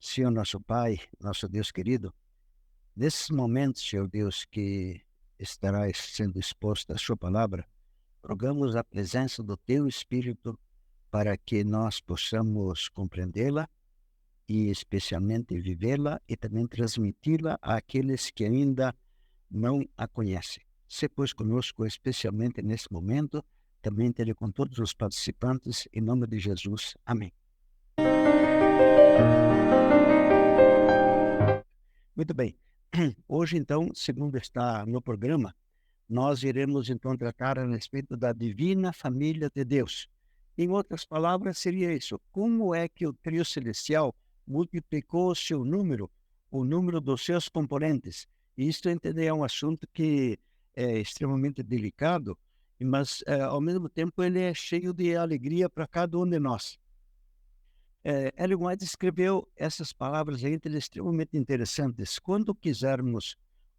Senhor nosso Pai, nosso Deus querido, nesses momentos, Senhor Deus, que estará sendo exposta a Sua palavra, rogamos a presença do Teu Espírito para que nós possamos compreendê-la e especialmente vivê-la e também transmiti-la àqueles que ainda não a conhecem. Se pois conosco, especialmente nesse momento, também tele com todos os participantes, em nome de Jesus. Amém. Muito bem. Hoje, então, segundo está no programa, nós iremos, então, tratar a respeito da divina família de Deus. Em outras palavras, seria isso. Como é que o trio celestial multiplicou o número dos seus componentes? E isto, entender, é um assunto que é extremamente delicado, mas, ao mesmo tempo, ele é cheio de alegria para cada um de nós. Ellen White escreveu essas palavras aí extremamente interessantes. Quando quisermos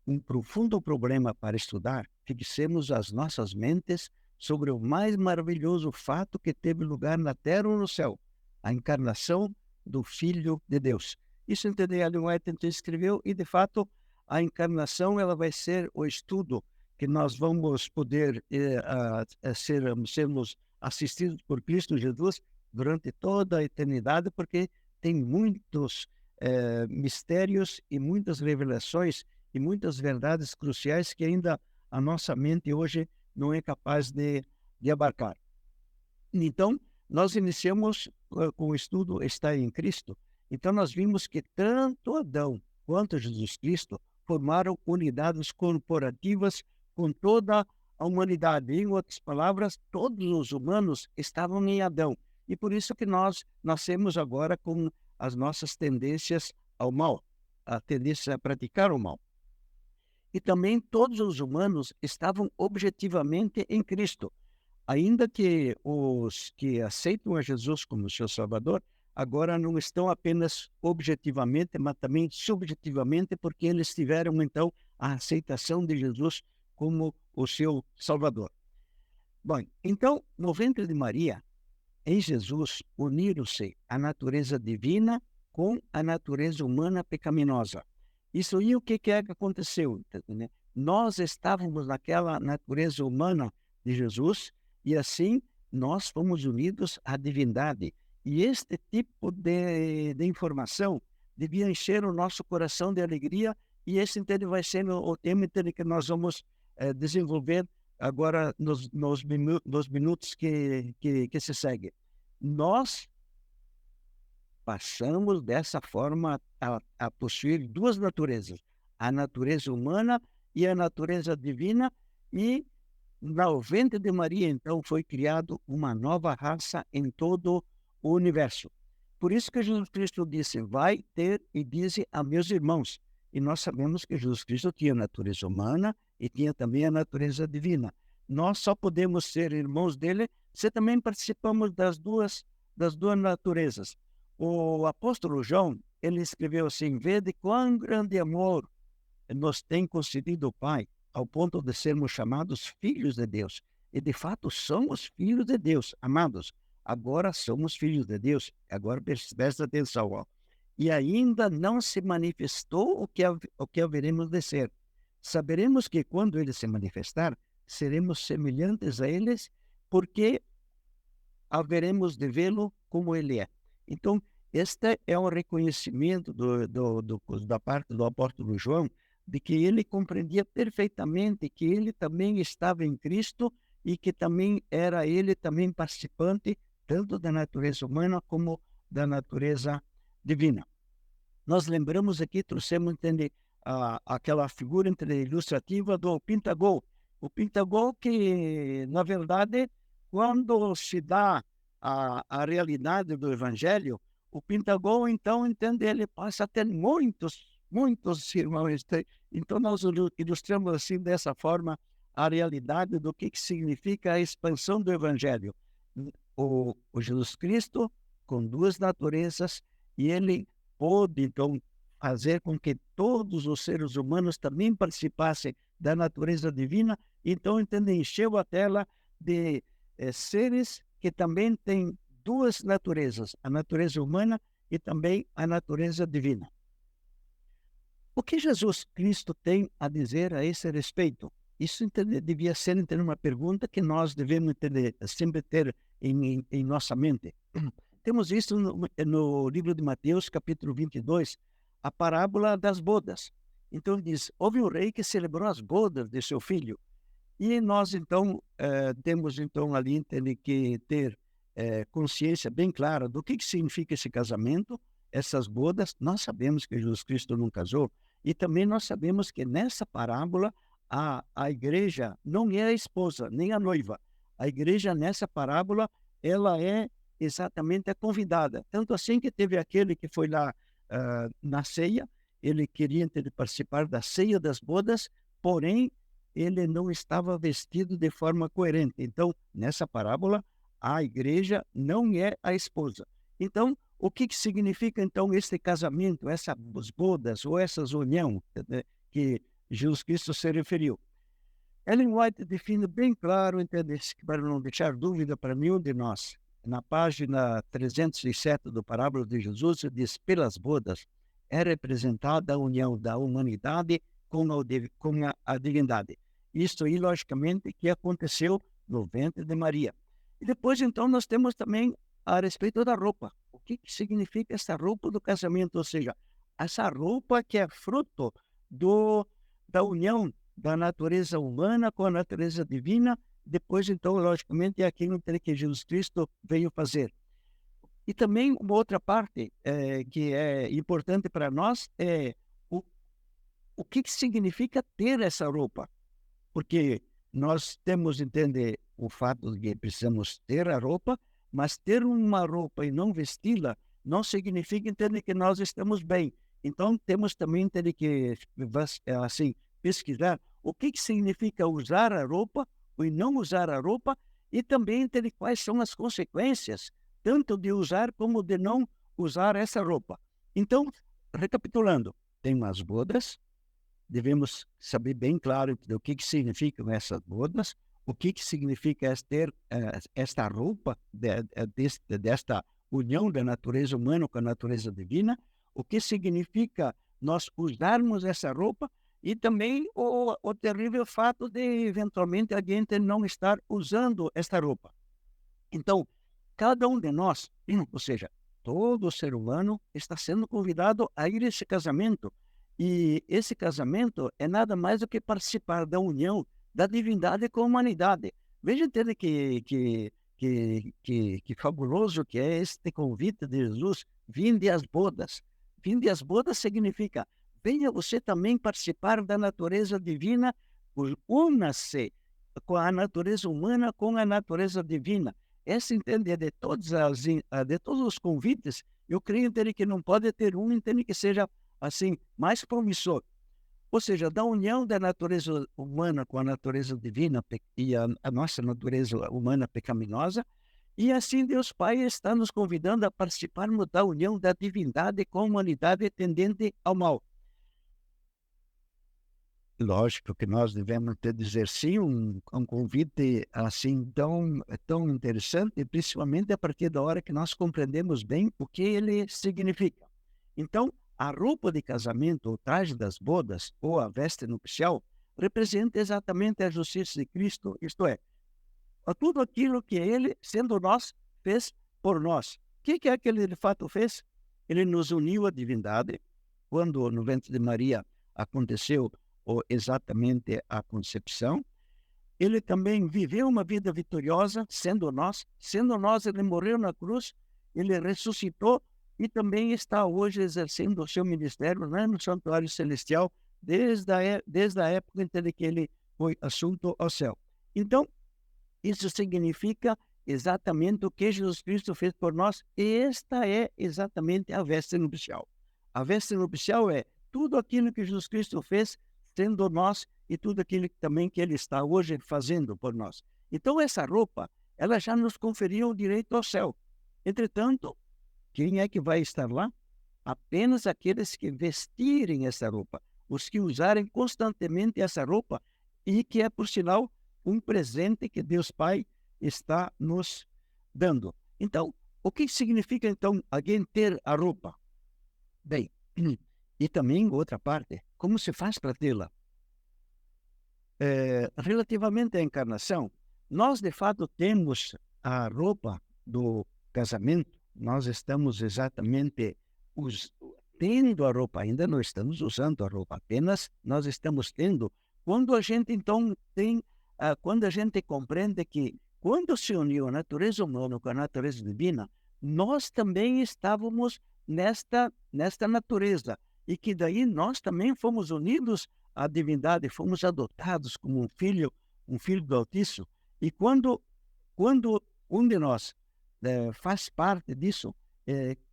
um profundo problema para estudar, fixemos as nossas mentes sobre o mais maravilhoso fato que teve lugar na terra ou no céu, a encarnação do Filho de Deus. Isso, entendeu? Ellen White então escreveu, e de fato a encarnação ela vai ser o estudo que nós vamos poder sermos assistidos por Cristo Jesus durante toda a eternidade, porque tem muitos mistérios e muitas revelações e muitas verdades cruciais que ainda a nossa mente hoje não é capaz de abarcar. Então, nós iniciamos com o estudo Está em Cristo. Então, nós vimos que tanto Adão quanto Jesus Cristo formaram unidades corporativas com toda a humanidade. Em outras palavras, todos os humanos estavam em Adão. E por isso que nós nascemos agora com as nossas tendências ao mal, a tendência a praticar o mal. E também todos os humanos estavam objetivamente em Cristo. Ainda que os que aceitam a Jesus como seu Salvador, agora não estão apenas objetivamente, mas também subjetivamente, porque eles tiveram, então, a aceitação de Jesus como o seu Salvador. Bom, então, no ventre de Maria, em Jesus, uniram-se a natureza divina com a natureza humana pecaminosa. Isso aí, o que é que aconteceu? Né? Nós estávamos naquela natureza humana de Jesus e assim nós fomos unidos à divindade. E este tipo de informação devia encher o nosso coração de alegria, e esse entende, vai ser o tema que nós vamos desenvolver agora nos minutos que se seguem. Nós passamos dessa forma a possuir duas naturezas, a natureza humana e a natureza divina, e no ventre de Maria, então, foi criado uma nova raça em todo o universo. Por isso que Jesus Cristo disse, vai ter e dize a meus irmãos. E nós sabemos que Jesus Cristo tinha a natureza humana e tinha também a natureza divina. Nós só podemos ser irmãos dele se também participamos das duas naturezas. O apóstolo João, ele escreveu assim, vede quão grande amor nos tem concedido o Pai, ao ponto de sermos chamados filhos de Deus. E de fato somos filhos de Deus, amados. Agora somos filhos de Deus. Agora presta atenção. Ó. E ainda não se manifestou o que haveremos de ser. Saberemos que quando ele se manifestar, seremos semelhantes a eles, porque haveremos de vê-lo como ele é. Então, este é um reconhecimento da parte do apóstolo João, de que ele compreendia perfeitamente que ele também estava em Cristo e que também era ele também participante tanto da natureza humana como da natureza divina. Nós lembramos aqui, trouxemos aquela figura ilustrativa do Pintagol. O Pintagol que, na verdade, quando se dá a realidade do Evangelho, o Pintagol, então, ele passa a ter muitos irmãos. Então, nós ilustramos assim, dessa forma, a realidade do que significa a expansão do Evangelho. O Jesus Cristo, com duas naturezas, e ele pôde, então, fazer com que todos os seres humanos também participassem da natureza divina. Então, encheu a tela de seres que também têm duas naturezas, a natureza humana e também a natureza divina. O que Jesus Cristo tem a dizer a esse respeito? Isso devia ser uma pergunta que nós devemos sempre ter em nossa mente. Temos isso no livro de Mateus, capítulo 22, a parábola das bodas. Então diz, houve um rei que celebrou as bodas de seu filho. E nós, então, temos ali que ter consciência bem clara do que significa esse casamento, essas bodas. Nós sabemos que Jesus Cristo não casou, e também nós sabemos que nessa parábola a igreja não é a esposa, nem a noiva. A igreja, nessa parábola, ela é exatamente a convidada. Tanto assim que teve aquele que foi lá na ceia, ele queria participar da ceia das bodas, porém, ele não estava vestido de forma coerente. Então, nessa parábola, a igreja não é a esposa. Então, o que significa, então, este casamento, essas bodas ou essas união que Jesus Cristo se referiu? Ellen White define bem claro, entende, para não deixar dúvida para nenhum de nós. Na página 307 do Parábola de Jesus, diz, pelas bodas é representada a união da humanidade com a divindade. Isto aí, logicamente, que aconteceu no ventre de Maria. E depois, então, nós temos também a respeito da roupa. O que significa essa roupa do casamento? Ou seja, essa roupa que é fruto da união da natureza humana com a natureza divina. Depois, então, logicamente, é aquilo que Jesus Cristo veio fazer. E também uma outra parte que é importante para nós é o que significa ter essa roupa. Porque nós temos, entender, o fato de que precisamos ter a roupa, mas ter uma roupa e não vesti-la não significa, entender, que nós estamos bem. Então, temos também, entender, que assim, pesquisar o que significa usar a roupa e não usar a roupa, e também entender quais são as consequências, tanto de usar como de não usar essa roupa. Então, recapitulando, tem umas bodas, devemos saber bem claro o que significam essas bodas, o que significa ter esta roupa desta união da natureza humana com a natureza divina, o que significa nós usarmos essa roupa, e também o terrível fato de, eventualmente, a gente não estar usando esta roupa. Então, cada um de nós, ou seja, todo ser humano, está sendo convidado a ir a esse casamento. E esse casamento é nada mais do que participar da união da divindade com a humanidade. Veja, entende, que fabuloso que é este convite de Jesus, vinde às bodas. Vinde às bodas significa, venha você também participar da natureza divina, una-se com a natureza humana com a natureza divina. Essa, entende, de todos os convites, eu creio, entende, que não pode ter um, entende, que seja assim, mais promissor. Ou seja, da união da natureza humana com a natureza divina e a nossa natureza humana pecaminosa, e assim Deus Pai está nos convidando a participarmos da união da divindade com a humanidade tendente ao mal. Lógico que nós devemos dizer sim, um convite assim tão interessante, principalmente a partir da hora que nós compreendemos bem o que ele significa. Então, a roupa de casamento, o traje das bodas ou a veste nupcial representa exatamente a justiça de Cristo, isto é, tudo aquilo que ele, sendo nós, fez por nós. O que é que ele de fato fez? Ele nos uniu à divindade. Quando no ventre de Maria aconteceu exatamente a concepção, ele também viveu uma vida vitoriosa, sendo nós, ele morreu na cruz, ele ressuscitou e também está hoje exercendo o seu ministério, né, no santuário celestial, desde a época em que ele foi assunto ao céu. Então, isso significa exatamente o que Jesus Cristo fez por nós, e esta é exatamente a veste nupcial. A veste nupcial é tudo aquilo que Jesus Cristo fez, sendo nós, e tudo aquilo também que ele está hoje fazendo por nós. Então, essa roupa, ela já nos conferiu o direito ao céu. Entretanto, quem é que vai estar lá? Apenas aqueles que vestirem essa roupa, os que usarem constantemente essa roupa, e que é, por sinal, um presente que Deus Pai está nos dando. Então, O que significa, então, alguém ter a roupa? Bem, e também outra parte, como se faz para tê-la? Relativamente à encarnação, nós de fato temos a roupa do casamento, nós estamos exatamente tendo a roupa, ainda não estamos usando a roupa, apenas nós estamos tendo. Quando a gente então quando a gente compreende que quando se uniu a natureza humana com a natureza divina, nós também estávamos nesta natureza, e que daí nós também fomos unidos à divindade, fomos adotados como um filho do Altíssimo. E quando um de nós faz parte disso,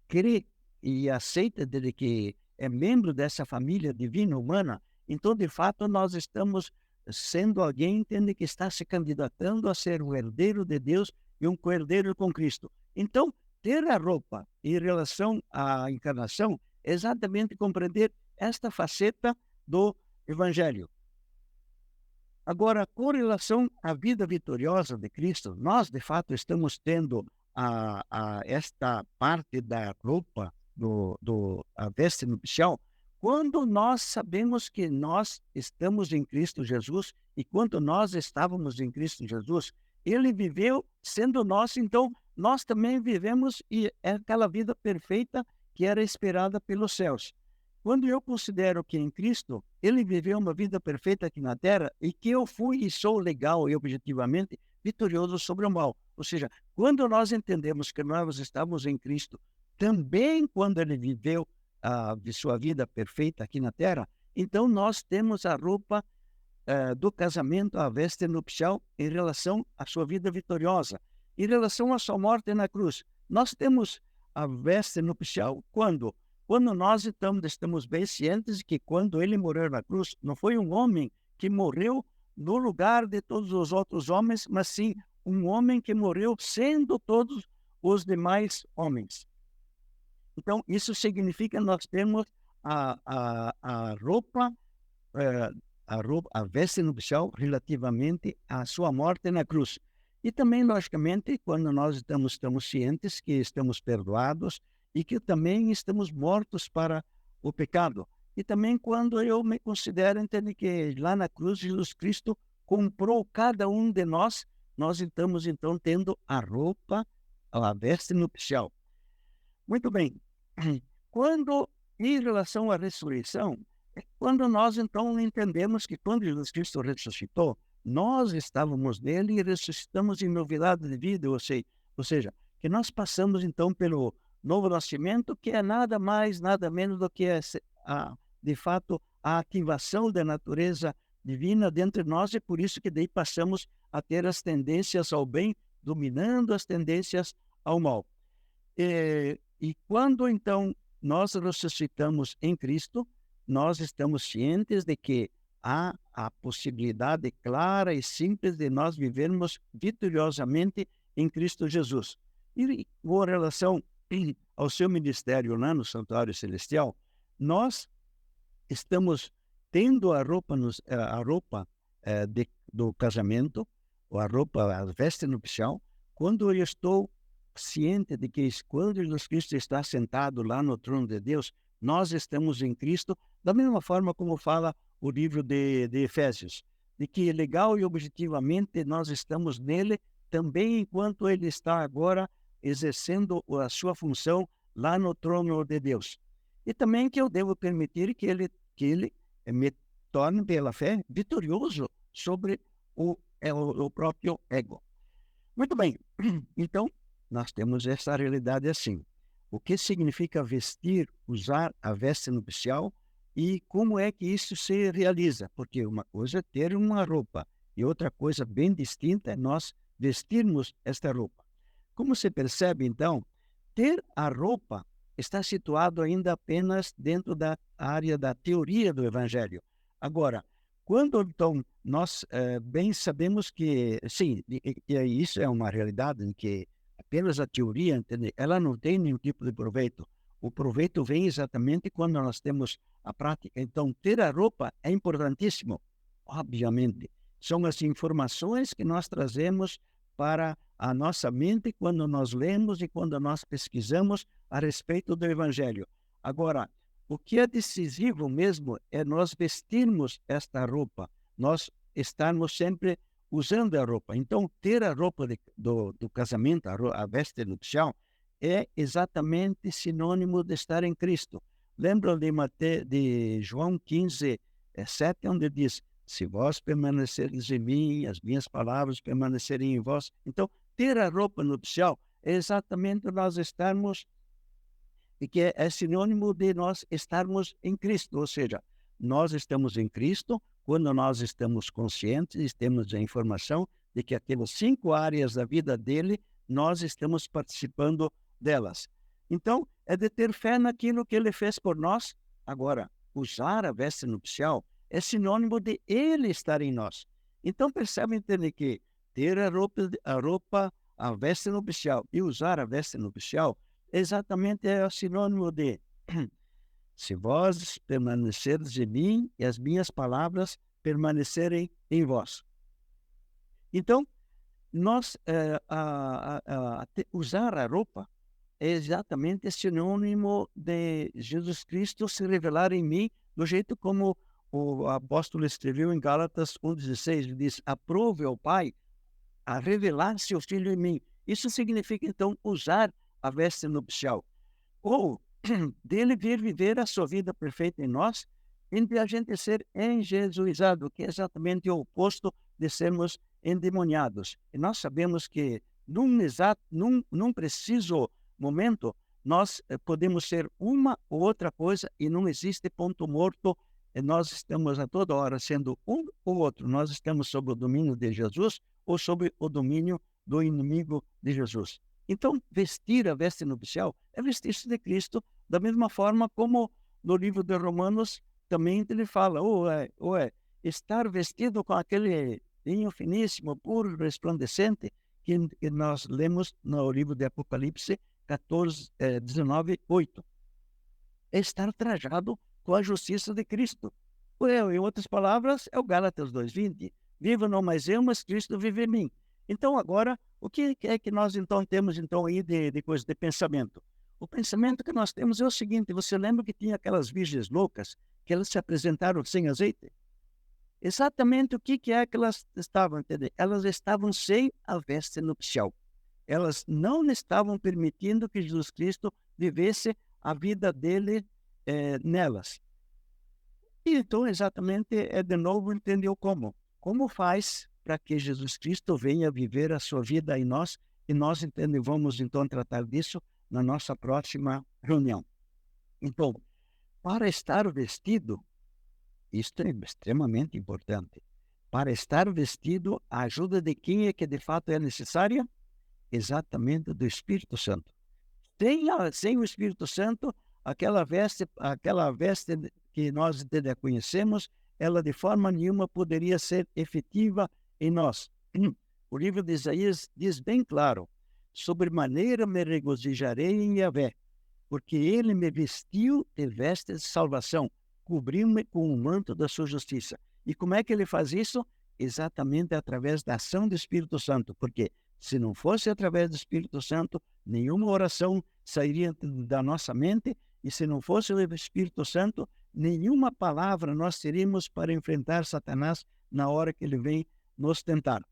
crê e aceita de que é membro dessa família divina humana, então, de fato, nós estamos sendo alguém, entende, que está se candidatando a ser um herdeiro de Deus e um co-herdeiro com Cristo. Então, ter a roupa em relação à encarnação é exatamente compreender esta faceta do Evangelho. Agora, com relação à vida vitoriosa de Cristo, nós, de fato, estamos tendo esta parte da roupa, a veste nupcial, quando nós sabemos que nós estamos em Cristo Jesus, e quando nós estávamos em Cristo Jesus, ele viveu sendo nós, então nós também vivemos e é aquela vida perfeita que era esperada pelos céus. Quando eu considero que em Cristo ele viveu uma vida perfeita aqui na terra e que eu fui e sou legal e objetivamente vitorioso sobre o mal. Ou seja, quando nós entendemos que nós estamos em Cristo, também quando ele viveu de sua vida perfeita aqui na terra, então nós temos a roupa do casamento, a veste nupcial, em relação à sua vida vitoriosa. Em relação à sua morte na cruz, nós temos a veste nupcial quando nós estamos bem cientes de que quando ele morreu na cruz, não foi um homem que morreu no lugar de todos os outros homens, mas sim um homem que morreu sendo todos os demais homens. Então, isso significa que nós temos a roupa, a veste nupcial relativamente à sua morte na cruz. E também, logicamente, quando nós estamos cientes que estamos perdoados e que também estamos mortos para o pecado. E também quando eu me considero, entende, que lá na cruz Jesus Cristo comprou cada um de nós, nós estamos então tendo a roupa, a veste nupcial. Muito bem. Quando, em relação à ressurreição, é quando nós então entendemos que quando Jesus Cristo ressuscitou, nós estávamos nele e ressuscitamos em novidade de vida, ou seja, que nós passamos então pelo novo nascimento, que é nada mais, nada menos do que de fato a ativação da natureza divina dentro de nós, e por isso que daí passamos a ter as tendências ao bem, dominando as tendências ao mal. E quando então nós ressuscitamos em Cristo, nós estamos cientes de que há a possibilidade clara e simples de nós vivermos vitoriosamente em Cristo Jesus. E com relação ao seu ministério lá no Santuário Celestial, nós estamos tendo a roupa do casamento, ou a veste nupcial, quando eu estou ciente de que quando Jesus Cristo está sentado lá no trono de Deus, nós estamos em Cristo, da mesma forma como fala o livro de Efésios, de que legal e objetivamente nós estamos nele também enquanto ele está agora exercendo a sua função lá no trono de Deus. E também que eu devo permitir que ele me torne pela fé vitorioso sobre o próprio ego. Muito bem, então nós temos essa realidade assim. O que significa usar a veste nupcial e como é que isso se realiza? Porque uma coisa é ter uma roupa e outra coisa bem distinta é nós vestirmos esta roupa. Como se percebe, então, ter a roupa está situado ainda apenas dentro da área da teoria do Evangelho. Agora, quando então nós bem sabemos que, sim, isso é uma realidade em que apenas a teoria, entende? Ela não tem nenhum tipo de proveito. O proveito vem exatamente quando nós temos a prática. Então, ter a roupa é importantíssimo, obviamente. São as informações que nós trazemos para a nossa mente quando nós lemos e quando nós pesquisamos a respeito do Evangelho. Agora, o que é decisivo mesmo é nós vestirmos esta roupa, nós estarmos sempre usando a roupa. Então, ter a roupa do casamento, a veste nupcial, é exatamente sinônimo de estar em Cristo. Lembram de João 15, 7, onde diz: se vós permanecerdes em mim, as minhas palavras permanecerem em vós. Então, ter a roupa nupcial é exatamente nós estarmos, e que é sinônimo de nós estarmos em Cristo, ou seja, nós estamos em Cristo quando nós estamos conscientes e temos a informação de que aquelas 5 áreas da vida dele, nós estamos participando delas. Então, é de ter fé naquilo que ele fez por nós. Agora, usar a veste nupcial é sinônimo de ele estar em nós. Então, percebe, entende que ter a veste nupcial e usar a veste nupcial exatamente é o sinônimo de se vós permanecerdes em mim e as minhas palavras permanecerem em vós. Então, nós usar a roupa é exatamente sinônimo de Jesus Cristo se revelar em mim, do jeito como o apóstolo escreveu em Gálatas 1,16, ele diz: aprove ao Pai a revelar seu Filho em mim. Isso significa, então, usar a veste nupcial, ou dele vir viver a sua vida perfeita em nós, entre a gente ser enjesuizado, que é exatamente o oposto de sermos endemoniados. E nós sabemos que num preciso momento, nós podemos ser uma ou outra coisa e não existe ponto morto. E nós estamos a toda hora sendo um ou outro. Nós estamos sob o domínio de Jesus ou sob o domínio do inimigo de Jesus. Então, vestir a veste nupcial é vestir-se de Cristo, da mesma forma como no livro de Romanos também ele fala, estar vestido com aquele linho finíssimo, puro, resplandecente, que nós lemos no livro de Apocalipse 19, 8. É estar trajado com a justiça de Cristo. Em outras palavras, é o Gálatas 2,20. Viva não mais eu, mas Cristo vive em mim. Então, agora, o que é que nós então temos então aí de coisa de pensamento? O pensamento que nós temos é o seguinte: você lembra que tinha aquelas virgens loucas que elas se apresentaram sem azeite? Exatamente o que é que elas estavam, entendeu? Elas estavam sem a veste nupcial. Elas não estavam permitindo que Jesus Cristo vivesse a vida dele nelas. E então, exatamente, de novo, entendeu como? Como faz para que Jesus Cristo venha viver a sua vida em nós? E nós vamos então tratar disso na nossa próxima reunião. Então, para estar vestido, isto é extremamente importante. Para estar vestido, a ajuda de quem é que de fato é necessária? Exatamente do Espírito Santo. Sem o Espírito Santo, aquela veste que nós conhecemos, ela de forma nenhuma poderia ser efetiva em nós. O livro de Isaías diz bem claro: sobremaneira me regozijarei em Yahvé, porque ele me vestiu de vestes de salvação, cobriu-me com o manto da sua justiça. E como é que ele faz isso? Exatamente através da ação do Espírito Santo, porque se não fosse através do Espírito Santo, nenhuma oração sairia da nossa mente, e se não fosse o Espírito Santo, nenhuma palavra nós teríamos para enfrentar Satanás na hora que ele vem nos tentar.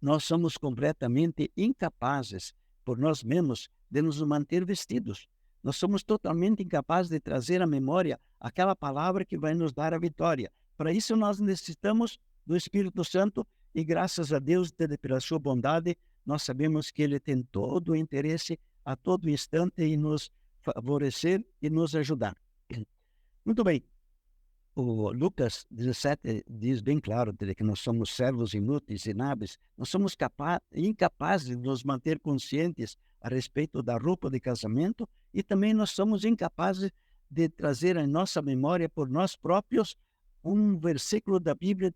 Nós somos completamente incapazes, por nós mesmos, de nos manter vestidos. Nós somos totalmente incapazes de trazer à memória aquela palavra que vai nos dar a vitória. Para isso nós necessitamos do Espírito Santo, e graças a Deus, pela sua bondade, nós sabemos que ele tem todo o interesse a todo instante em nos favorecer e nos ajudar. Muito bem. O Lucas 17 diz bem claro que nós somos servos inúteis, inábeis, nós somos incapazes de nos manter conscientes a respeito da roupa de casamento, e também nós somos incapazes de trazer à nossa memória por nós próprios um versículo da Bíblia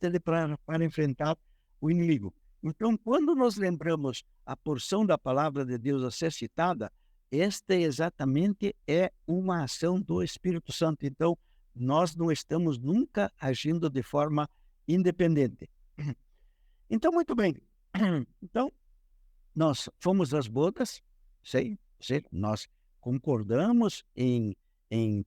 para enfrentar o inimigo. Então, quando nós lembramos a porção da palavra de Deus a ser citada, esta exatamente é uma ação do Espírito Santo. Então, nós não estamos nunca agindo de forma independente. Então, muito bem. Então, nós fomos às bodas, nós concordamos em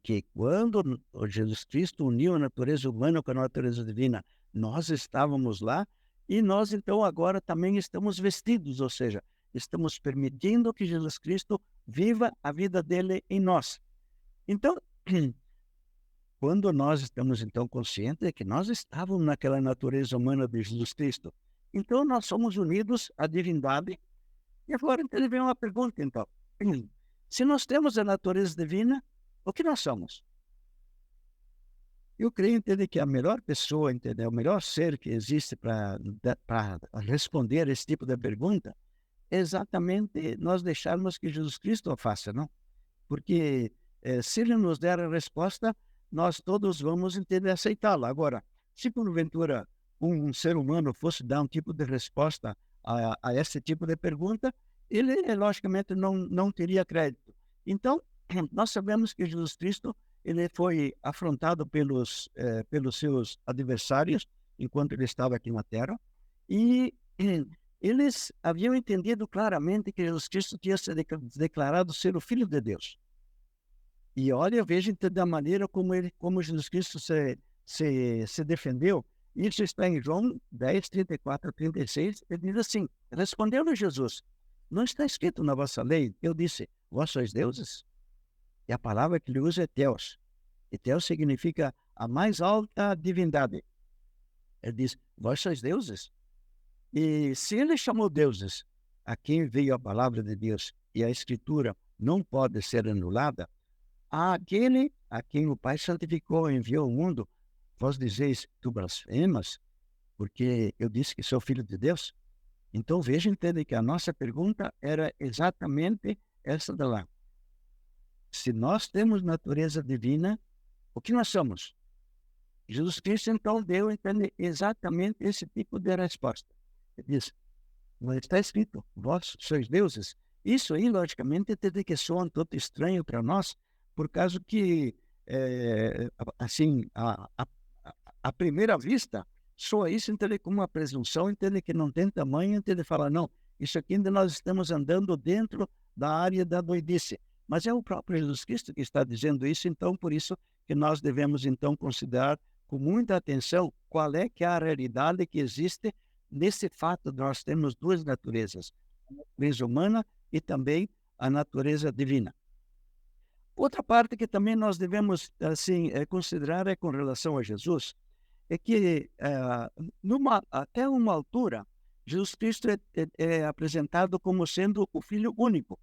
que quando o Jesus Cristo uniu a natureza humana com a natureza divina, nós estávamos lá e nós então agora também estamos vestidos, ou seja, estamos permitindo que Jesus Cristo viva a vida dele em nós. Então, quando nós estamos então conscientes de que nós estávamos naquela natureza humana de Jesus Cristo, então nós somos unidos à divindade. E agora então vem uma pergunta então. Se nós temos a natureza divina, o que nós somos? Eu creio entender que a melhor pessoa, entender, o melhor ser que existe para responder esse tipo de pergunta é exatamente nós deixarmos que Jesus Cristo a faça, não? Porque se ele nos der a resposta, nós todos vamos entender aceitá-la. Agora, se porventura um ser humano fosse dar um tipo de resposta a esse tipo de pergunta, ele logicamente não teria crédito. Então, nós sabemos que Jesus Cristo ele foi afrontado pelos seus adversários enquanto ele estava aqui na Terra e eles haviam entendido claramente que Jesus Cristo tinha se declarado ser o Filho de Deus. E olha, veja da maneira como Jesus Cristo se defendeu. Isso está em João 10, 34 a 36. Ele diz assim: respondeu-lhe Jesus: não está escrito na vossa lei? Eu disse: vós sois deuses? E a palavra que ele usa é Theos. E Theos significa a mais alta divindade. Ele diz: vós sois deuses? E se ele chamou deuses a quem veio a palavra de Deus e a Escritura não pode ser anulada, aquele a quem o Pai santificou e enviou ao mundo, vós dizeis: tu blasfemas, porque eu disse que sou filho de Deus? Então veja, entende que a nossa pergunta era exatamente essa de lá. Se nós temos natureza divina, o que nós somos? Jesus Cristo então deu, entende, exatamente esse tipo de resposta. Ele diz: não está escrito, vós sois deuses? Isso aí, logicamente, entende que soa um tanto estranho para nós, por causa que, assim, à primeira vista, soa isso, entende, como uma presunção, entende, que não tem tamanho, entende, fala, não, isso aqui ainda nós estamos andando dentro da área da doidice. Mas é o próprio Jesus Cristo que está dizendo isso, então, por isso que nós devemos, então, considerar com muita atenção qual é que é a realidade que existe nesse fato de nós termos duas naturezas, a natureza humana e também a natureza divina. Outra parte que também nós devemos assim considerar é com relação a Jesus, é que até uma altura, Jesus Cristo é apresentado como sendo o Filho único.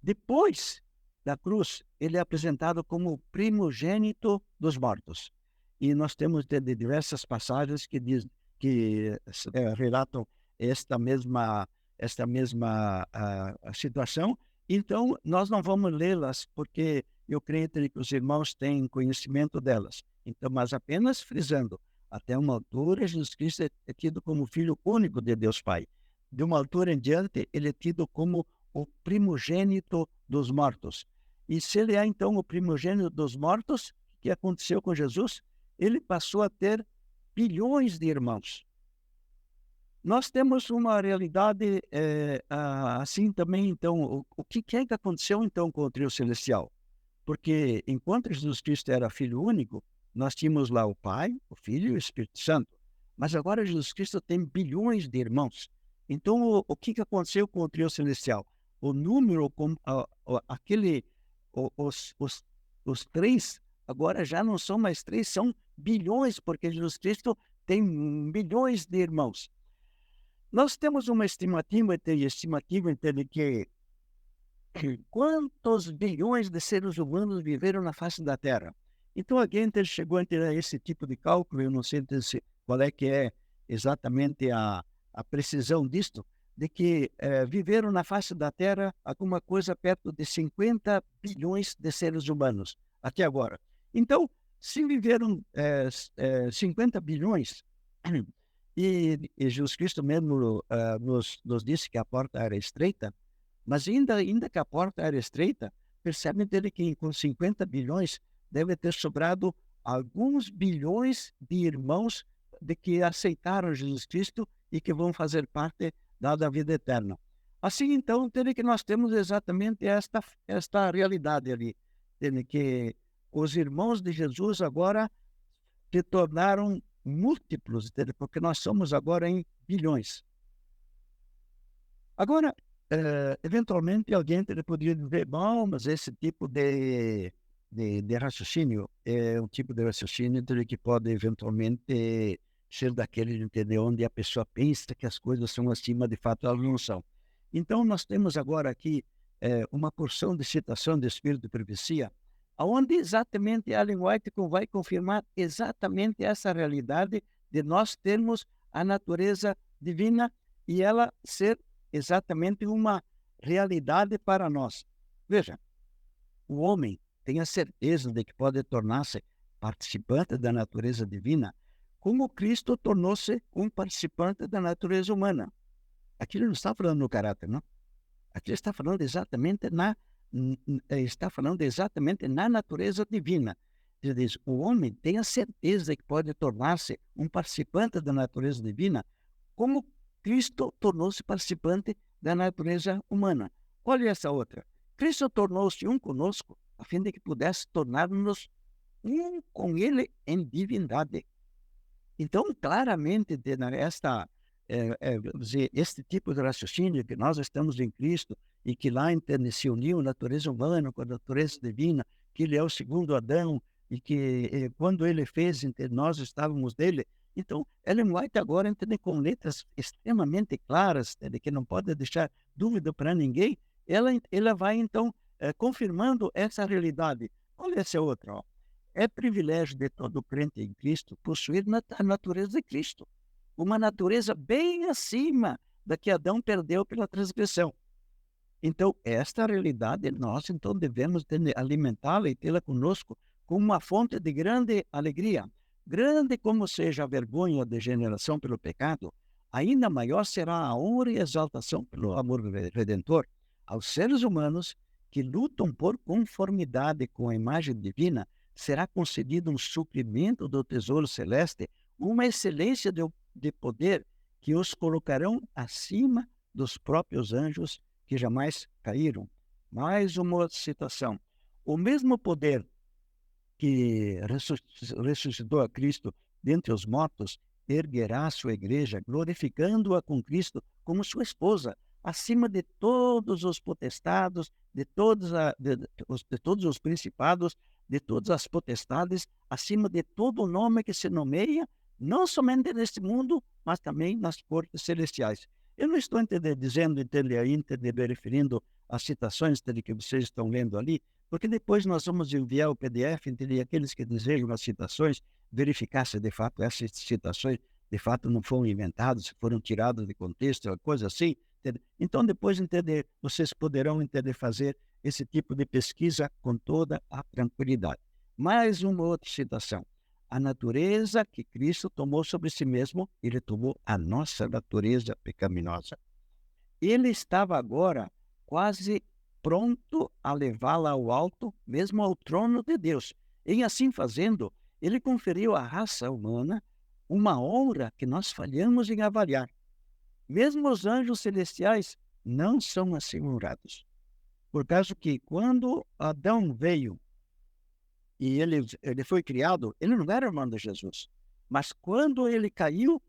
Depois da cruz, ele é apresentado como o primogênito dos mortos. E nós temos de diversas passagens que relatam esta mesma situação. Então, nós não vamos lê-las, porque eu creio que os irmãos têm conhecimento delas. Então, mas apenas frisando, até uma altura, Jesus Cristo é tido como Filho único de Deus Pai. De uma altura em diante, ele é tido como o primogênito dos mortos. E se ele é, então, o primogênito dos mortos, o que aconteceu com Jesus? Ele passou a ter bilhões de irmãos. Nós temos uma realidade assim também, então, o que é que aconteceu, então, com o trio celestial? Porque enquanto Jesus Cristo era Filho único, nós tínhamos lá o Pai, o Filho e o Espírito Santo. Mas agora Jesus Cristo tem bilhões de irmãos. Então, o que aconteceu com o trio celestial? O número, os três, agora já não são mais três, são bilhões, porque Jesus Cristo tem milhões de irmãos. Nós temos uma estimativa entende, que quantos bilhões de seres humanos viveram na face da Terra. Então, alguém chegou a ter esse tipo de cálculo, eu não sei qual é que é exatamente a precisão disto, de que viveram na face da Terra alguma coisa perto de 50 bilhões de seres humanos, até agora. Então, se viveram 50 bilhões, e Jesus Cristo mesmo nos disse que a porta era estreita, mas ainda que a porta era estreita, percebem dele que com 50 bilhões deve ter sobrado alguns bilhões de irmãos de que aceitaram Jesus Cristo e que vão fazer parte da vida eterna. Assim, então, entende que nós temos exatamente esta realidade ali, entende que os irmãos de Jesus agora se tornaram múltiplos, entende, porque nós somos agora em bilhões. Agora, eventualmente alguém entende, poderia dizer: "Bom, mas esse tipo de raciocínio é um tipo de raciocínio, entende, que pode eventualmente ser daquele, entende, onde a pessoa pensa que as coisas são assim, mas de fato elas não são". Então nós temos agora aqui, uma porção de citação do Espírito de profecia, aonde exatamente Ellen White vai confirmar exatamente essa realidade de nós termos a natureza divina e ela ser exatamente uma realidade para nós. Veja, o homem tem a certeza de que pode tornar-se participante da natureza divina, como Cristo tornou-se um participante da natureza humana. Aqui ele não está falando no caráter, não. Aqui ele está falando exatamente está falando exatamente na natureza divina. Ele diz: o homem tem a certeza que pode tornar-se um participante da natureza divina, como Cristo tornou-se participante da natureza humana. Olha essa outra. Cristo tornou-se um conosco, a fim de que pudesse tornar-nos um com Ele em divindade. Então, claramente, vamos dizer, este tipo de raciocínio que nós estamos em Cristo e que lá entende, se uniu a natureza humana com a natureza divina, que ele é o segundo Adão e que quando ele fez, entende, nós estávamos dele. Então, Ellen White agora entende, com letras extremamente claras, entende, que não pode deixar dúvida para ninguém, ela vai então confirmando essa realidade. Olha essa outra, ó. É privilégio de todo crente em Cristo possuir a natureza de Cristo, uma natureza bem acima da que Adão perdeu pela transgressão. Então, esta realidade, nós então devemos alimentá-la e tê-la conosco como uma fonte de grande alegria. Grande como seja a vergonha ou a degeneração pelo pecado, ainda maior será a honra e a exaltação pelo amor redentor. Aos seres humanos que lutam por conformidade com a imagem divina, será concedido um suprimento do tesouro celeste, uma excelência de poder que os colocarão acima dos próprios anjos que jamais caíram. Mais uma citação. O mesmo poder que ressuscitou a Cristo dentre os mortos, erguerá a sua igreja, glorificando-a com Cristo como sua esposa, acima de todos os potestados, de todos os principados, de todas as potestades, acima de todo o nome que se nomeia, não somente neste mundo, mas também nas cortes celestiais. Eu não estou dizendo, referindo às citações que vocês estão lendo ali, porque depois nós vamos enviar o PDF, e aqueles que desejam as citações, verificar se de fato essas citações de fato não foram inventadas, se foram tiradas de contexto, uma coisa assim. Entende? Então depois vocês poderão fazer esse tipo de pesquisa com toda a tranquilidade. Mais uma outra citação. A natureza que Cristo tomou sobre si mesmo, ele tomou a nossa natureza pecaminosa. Ele estava agora quase pronto a levá-la ao alto, mesmo ao trono de Deus. Em assim fazendo, ele conferiu à raça humana uma honra que nós falhamos em avaliar. Mesmo os anjos celestiais não são assim honrados. Por causa que quando Adão veio e ele foi criado, ele não era irmão de Jesus. Mas quando ele caiu,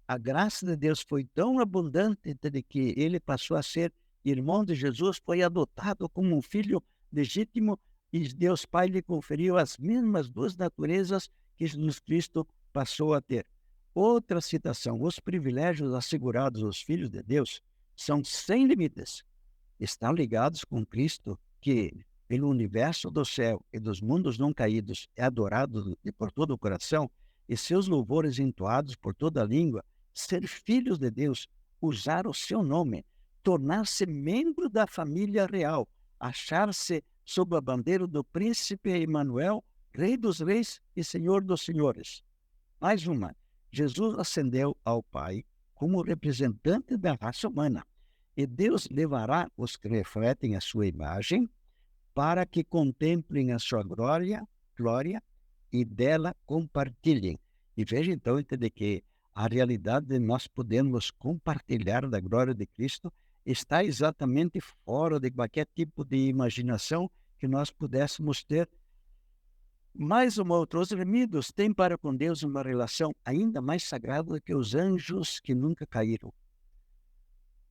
a graça de Deus foi tão abundante de que ele passou a ser irmão de Jesus, foi adotado como um filho legítimo e Deus Pai lhe conferiu as mesmas duas naturezas que Jesus Cristo passou a ter. Outra citação: os privilégios assegurados aos filhos de Deus são sem limites. Estão ligados com Cristo, que pelo universo do céu e dos mundos não caídos é adorado por todo o coração, e seus louvores entoados por toda a língua, ser filhos de Deus, usar o seu nome, tornar-se membro da família real, achar-se sob a bandeira do príncipe Emanuel, Rei dos reis e Senhor dos senhores. Mais uma. Jesus ascendeu ao Pai como representante da raça humana, e Deus levará os que refletem a sua imagem para que contemplem a sua glória e dela compartilhem. E veja então, entender que a realidade de nós podemos compartilhar da glória de Cristo está exatamente fora de qualquer tipo de imaginação que nós pudéssemos ter. Mais uma outra, os remidos têm para com Deus uma relação ainda mais sagrada do que os anjos que nunca caíram.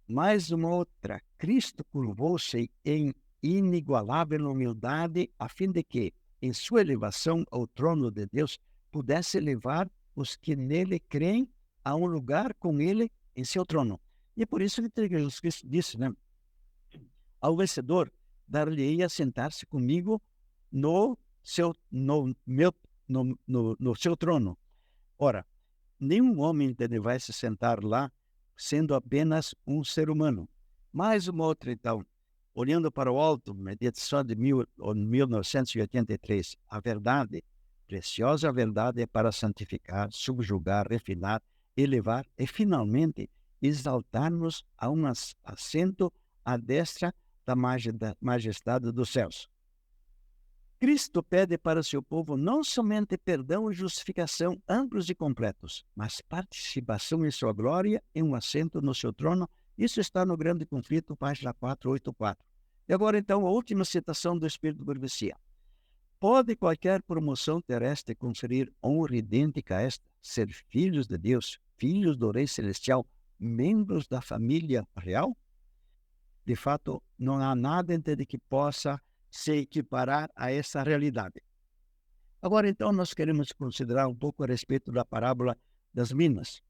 Mais uma outra, Cristo curvou-se em inigualável humildade a fim de que, em sua elevação ao trono de Deus, pudesse levar os que nele creem a um lugar com ele em seu trono. E é por isso que Jesus Cristo disse, né? Ao vencedor, dar-lhe-ei a sentar-se comigo no seu trono. Ora, nenhum homem vai se sentar lá sendo apenas um ser humano. Mais uma outra, então, olhando para o alto, na edição de 1983, a verdade, preciosa verdade é para santificar, subjugar, refinar, elevar e, finalmente, exaltar-nos a um assento à destra da majestade dos céus. Cristo pede para seu povo não somente perdão e justificação amplos e completos, mas participação em sua glória e um assento no seu trono. Isso está no Grande Conflito, página 484. E agora, então, a última citação do Espírito de Profecia. Pode qualquer promoção terrestre conferir honra idêntica a esta, ser filhos de Deus, filhos do Rei Celestial, membros da família real? De fato, não há nada entre que possa se equiparar a essa realidade. Agora, então, nós queremos considerar um pouco a respeito da parábola das minas.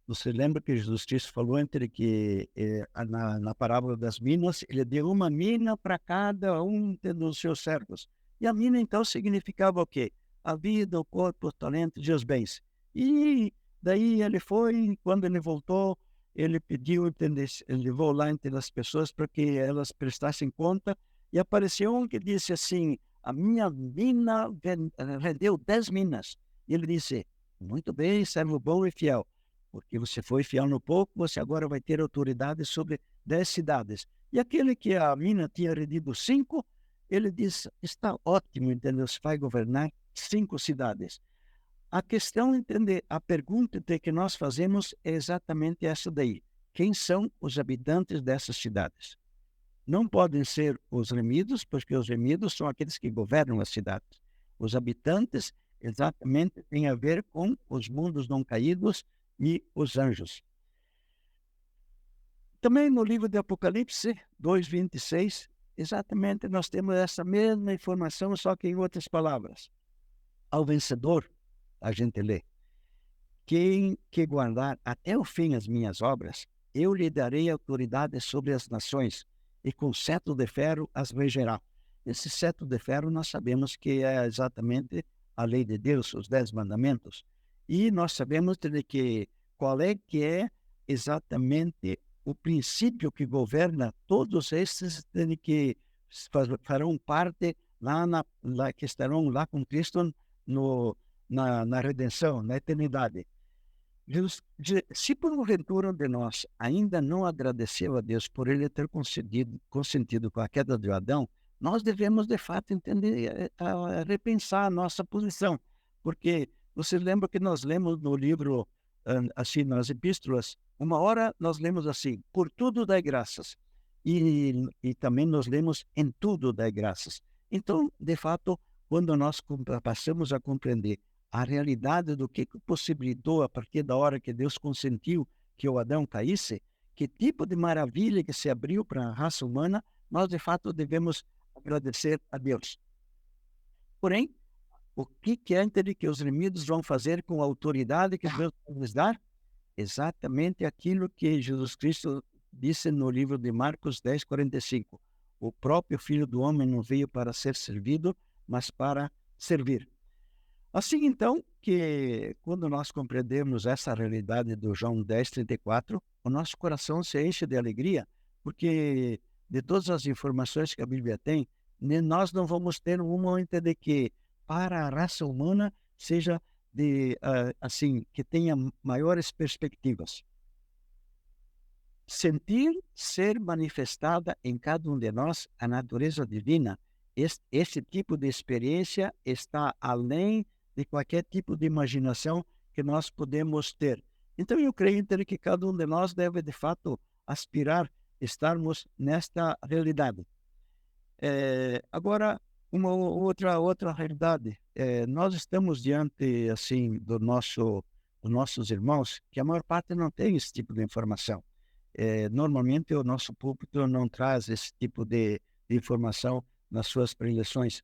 Você lembra que Jesus Cristo falou entre que na parábola das minas, ele deu uma mina para cada um dos seus servos. E a mina, então, significava o quê? A vida, o corpo, o talento e os bens. E daí ele foi, quando ele voltou, ele pediu, ele levou lá entre as pessoas para que elas prestassem conta. E apareceu um que disse assim, a minha mina rendeu 10 minas. E ele disse, muito bem, servo bom e fiel. Porque você foi fiel no pouco, você agora vai ter autoridade sobre 10 cidades. E aquele que a mina tinha rendido 5, ele disse, está ótimo, entendeu? Você vai governar 5 cidades. A questão, entender, a pergunta que nós fazemos é exatamente essa daí. Quem são os habitantes dessas cidades? Não podem ser os remidos, porque os remidos são aqueles que governam as cidades. Os habitantes, exatamente, têm a ver com os mundos não caídos e os anjos. Também no livro de Apocalipse 2:26, exatamente nós temos essa mesma informação, só que em outras palavras. Ao vencedor, a gente lê, quem que guardar até o fim as minhas obras, eu lhe darei autoridade sobre as nações, e com cetro de ferro as regerá. Esse cetro de ferro nós sabemos que é exatamente a lei de Deus, os 10 mandamentos. E nós sabemos de que qual é que é exatamente o princípio que governa todos esses que farão parte lá que estarão lá com Cristo na redenção, na eternidade. Se porventura de nós ainda não agradeceu a Deus por ele ter consentido com a queda de Adão, nós devemos de fato entender, repensar a nossa posição, porque você lembra que nós lemos no livro, assim, nas epístolas, uma hora nós lemos assim, por tudo dai graças, e também nós lemos em tudo dai graças. Então, de fato, quando nós passamos a compreender a realidade do que possibilitou a partir da hora que Deus consentiu que o Adão caísse, que tipo de maravilha que se abriu para a raça humana, nós de fato devemos agradecer a Deus. Porém, o que é que os remidos vão fazer com a autoridade que Deus vai lhes dar? Exatamente aquilo que Jesus Cristo disse no livro de Marcos 10:45. O próprio Filho do Homem não veio para ser servido, mas para servir. Assim, então, que quando nós compreendemos essa realidade do João 10:34, o nosso coração se enche de alegria, porque de todas as informações que a Bíblia tem, nós não vamos ter um momento de que, para a raça humana, seja assim, que tenha maiores perspectivas. Sentir ser manifestada em cada um de nós a natureza divina, esse tipo de experiência está além de qualquer tipo de imaginação que nós podemos ter. Então, eu creio que cada um de nós deve, de fato, aspirar estarmos nesta realidade. Agora, uma outra realidade, nós estamos diante, assim, dos nossos irmãos, que a maior parte não tem esse tipo de informação. Normalmente, o nosso púlpito não traz esse tipo de informação nas suas preleções,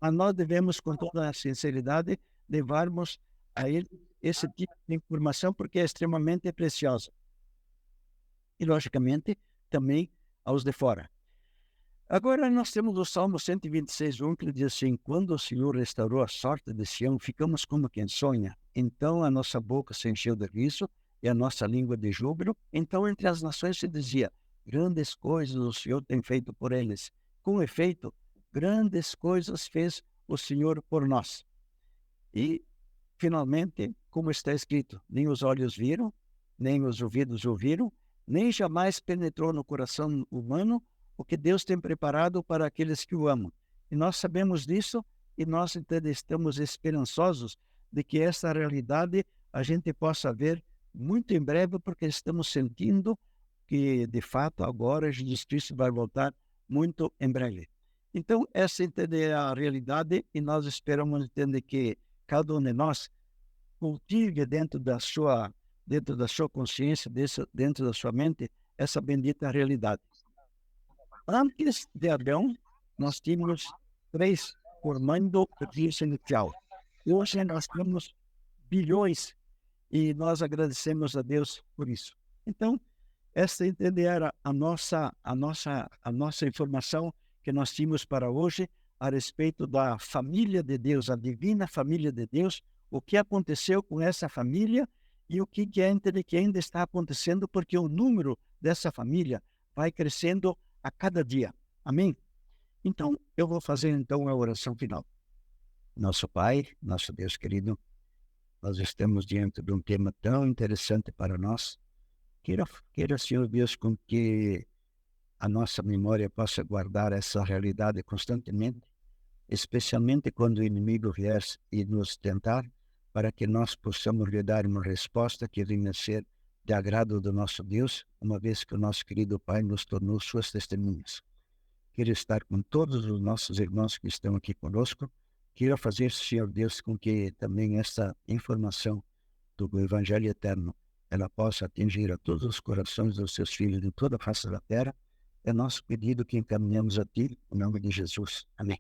mas nós devemos, com toda a sinceridade, levarmos a ele esse tipo de informação, porque é extremamente preciosa. E, logicamente, também aos de fora. Agora nós temos o Salmo 126:1, que diz assim: quando o Senhor restaurou a sorte de Sião, ficamos como quem sonha. Então a nossa boca se encheu de riso e a nossa língua de júbilo. Então entre as nações se dizia: grandes coisas o Senhor tem feito por eles. Com efeito, grandes coisas fez o Senhor por nós. E, finalmente, como está escrito: nem os olhos viram, nem os ouvidos ouviram, nem jamais penetrou no coração humano o que Deus tem preparado para aqueles que o amam. E nós sabemos disso e nós então estamos esperançosos de que essa realidade a gente possa ver muito em breve, porque estamos sentindo que, de fato, agora Jesus Cristo vai voltar muito em breve. Então, essa é a realidade e nós esperamos entender que cada um de nós cultive dentro da sua consciência, dentro da sua mente, essa bendita realidade. Antes de Adão, nós tínhamos 3 formando o risco inicial. Hoje nós temos bilhões e nós agradecemos a Deus por isso. Então, esta era a nossa informação que nós tínhamos para hoje a respeito da família de Deus, a divina família de Deus, o que aconteceu com essa família e o que ainda está acontecendo, porque o número dessa família vai crescendo a cada dia. Amém? Então, eu vou fazer então a oração final. Nosso Pai, nosso Deus querido, nós estamos diante de um tema tão interessante para nós. Queira, Senhor Deus, com que a nossa memória possa guardar essa realidade constantemente, especialmente quando o inimigo vier e nos tentar, para que nós possamos lhe dar uma resposta que venha a ser de agrado do nosso Deus, uma vez que o nosso querido Pai nos tornou suas testemunhas. Quero estar com todos os nossos irmãos que estão aqui conosco. Quero fazer, Senhor Deus, com que também essa informação do Evangelho Eterno ela possa atingir a todos os corações dos seus filhos de toda a face da terra. É nosso pedido que encaminhamos a Ti, em nome de Jesus. Amém.